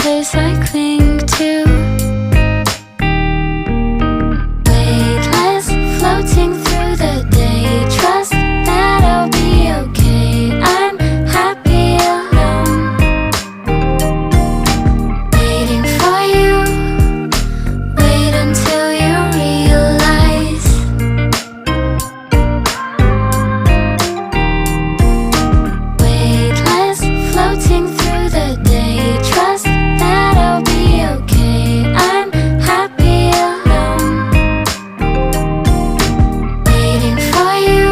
place I cling to. Weightless, floating through the day. Trust that I'll be okay. I'm happy alone, waiting for you. Wait until you realize. Weightless, floating through the day. Trust that I'll be okay. I'm happy alone, waiting for you.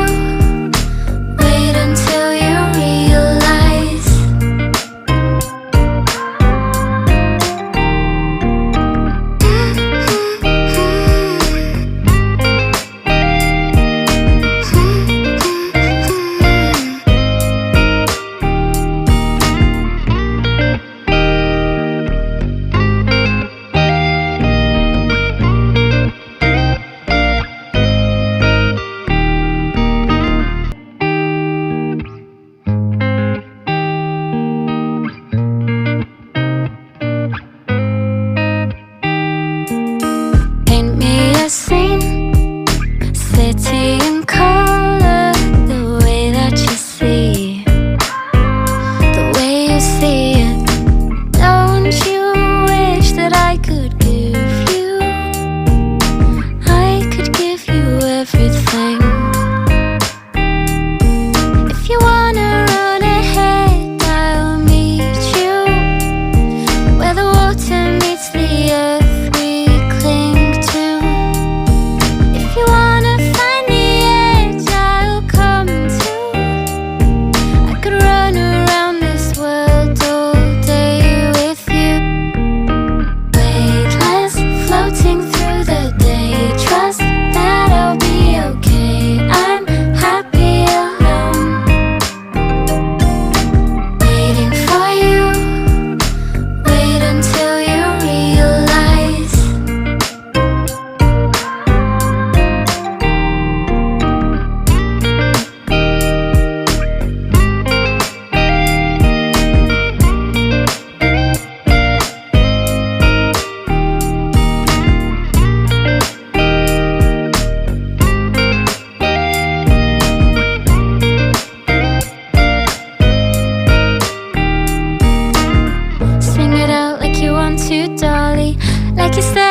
Wait until you realize. Paint me a scene, city in color, the way that you see, the way you see it. Don't you wish that I could give you? I could give you everything. If you wanna run ahead, I'll meet you where the water meets the earth we cling to. If you wanna find the edge, I'll come too. I could run around this world all day with you. Weightless, floating through the day. Trust that I'll be okay. I'm happy alone, waiting for you. Wait until you realize. Sing it out like you want to, Dolly, like you said.